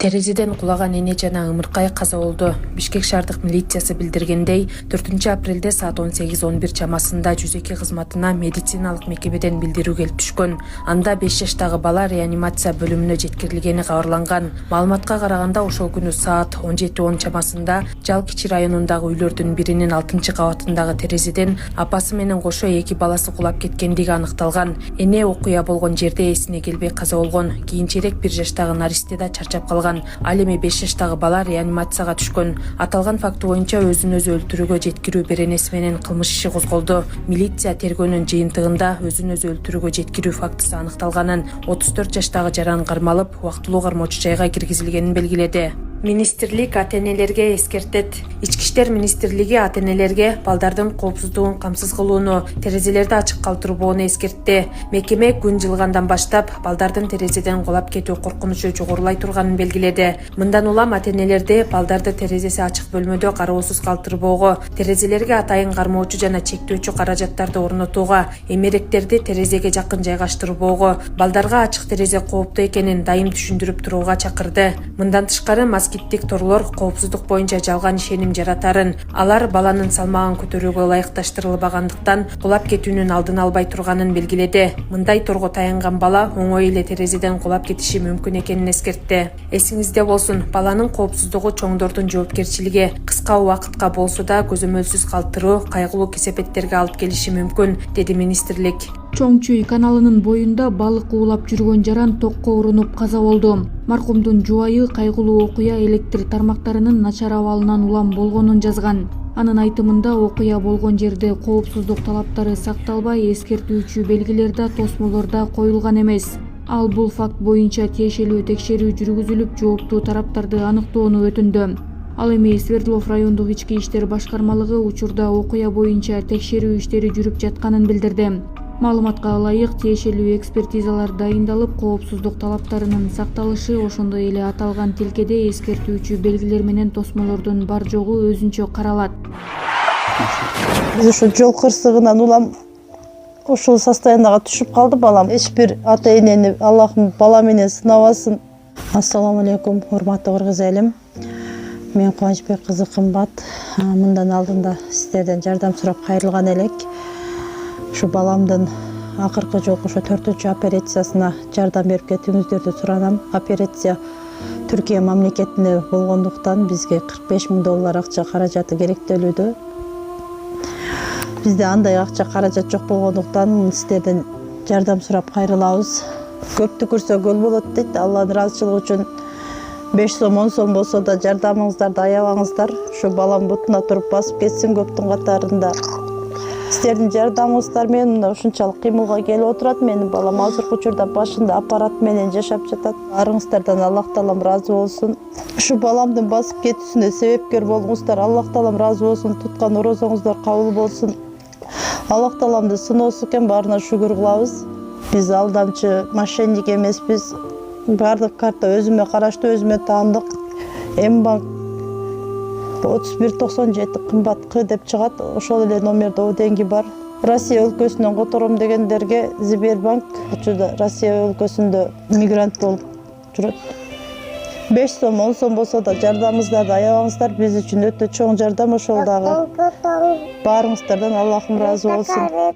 Терезеден кулаган эне жана ымыркай каза болду. Бишкек шаардык милициясы билдиргендей, 4-апрелде саат 18:11 чамасында жүзеки кызматына медициналык мекемеден билдирүү келип түшкөн. Анда 5 жаштагы бала реанимация бөлүмүнө жеткирилгени кабарланган. Маалыматка караганда ошол күнү саат 17:10 чамасында Жалкичи районундагы үйлөрдүн биринин 6-кабатындагы терезеден апасы менен кошо 2 баласы кулап кеткендиги аныкталган. Эне окуя болгон жерде эсине келбей каза болгон. Кийинчерээк 1 жаштагы Наристе да чарчап калган. Ал эми 5 жаштагы бала реанимацияга түшкөн. Аталган факты боюнча өзүн өзү өлтүрүүгө жеткирүү беренеси менен кылмыш иши козголду. Милиция тергөөнүн жыйынтыгында өзүн өзү өлтүрүүгө жеткирүү фактысы аныкталганын, 34 жаштагы жаран кармалып, убактылуу кармоочу жайга киргизилгенин белгиледи. Министрлик ата-энелерге эскертет. Ички иштер министрлиги ата-энелерге балдардын коопсуздугун камсыз кылууну, терезелерди ачык калтырбоону эскертти. Мекеме күн жылгандан баштап балдардын терезеден кулап кетүү коркунучу жогорулай турганын белгиледи. Мындан улам ата-энелерди балдарды терезеси ачык бөлмөдө кароосуз калтырбоого, терезелерге атайын кармоочу жана чектөөчү каражаттарды орнотууга, эмеректерди терезеге жакын жайгаштырбоого, балдарга ачык терезе кооптуу экенин дайым түшүндүрүп турууга чакырды. Мындан тышкары москиттик торлор коопсуздук боюнча жалган ишеним жаратарын, алар баланын салмагын көтөрүүгө ылайыкташтырылбагандыктан кулап кетүүнүн алдын албай турганын белгиледи. Мындай торго таянган бала оңой эле терезеден кулап кетиши мүмкүн экенин эскертти. Эсиңизде болсун, баланын коопсуздугу чоңдордун жоопкерчилиги. Кыска убакытка болсо да көзөмөлсүз калтыруу кайгылуу кесепеттерге алып келиши мүмкүн, деди министрлик. Чоң Чүй каналынын боюнда балык уулап жүргөн жаран токко урунуп каза болду. Маркумдун жубайы кайгылуу окуя электр тармактарынын начар абалынан улам болгонун жазган. Анын айтымында окуя болгон жерде коопсуздук талаптары сакталбай, эскертүүчү белгилер да, тосмолор да коюлган эмес. Ал бул факт боюнча тиешелүү текшерүү жүргүзүлүп, жооптуу тараптарды аныктоону өтүндү. Ал эми Свердлов райондук ички иштер башкармалыгы учурда окуя боюнча текшерүү иштери жүрүп жатканын билдирди. Маалыматка ылайык, тиешелүү экспертизалар дайындалып, коопсуздук талаптарынын сакталышы, ошондой эле аталган тилкеде эскертүүчү белгилер менен тосмолордун бар жогу өзүнчө каралат. Биз ошо жол кырсыгынан улам ошол состоянияга түшүп калды балам. Эч бир ата-энени Аллахым бала менен сынабасын. Ассаламу алейкум, урматтуу кыргыз элим. Мен Кубанычбек кызы Кымбат. Мындан алдында сиздерден жардам сурап кайрылган элек. Ушу баламдын акыркы жолку ошо 4-операциясына жардам берип кетүүңүздөрдү суранам. Операция Түркия мамлекетинде болгондуктан бизге $45,000 акча каражаты керектелүүдө. Бизде андай акча каражат жок болгондуктан сиздерден жардам сурап кайрылабыз. Көптү көрсө көл болот дейт. Алланын ыраазычылыгы үчүн 5 сом, 10 сом болсо да жардамыңыздарды аябаңыздар. Ушу балам бутуна туруп басып кетсин көптүн катарында. Сиздердин жардамыңыздар менен мына ушунчалык кыймылга келип отурат. Менин балам азыркы учурда башында аппарат менен жашап жатат. Баарыңыздардан Аллах таалам ыраазы болсун. Ушу баламдын басып кетүүсүнө себепкер болдуңуздар. Аллах таалам ыраазы болсун. Туткан орозоңуздар кабыл болсун. Аллах тааламдын сыноосу экен, баарына шүгүр кылабыз. Биз алдамчы, мошенник эмеспиз. Бардык карта өзүмө караштуу, өзүмө таандык. М-банк 3197 кымбат К деп чыгат. Ошол эле номерде оденги бар. Россия өлкөсүнөн котором дегендерге Сбербанк учурда Россия өлкөсүндө мигрант болуп жүрөт. 5 сом, 10 сом болсо да жардамыңыздарды аябаңыздар. Биз үчүн өтө чоң жардам ошол дагы. Баарыңыздардан Аллахым ыраазы болсун.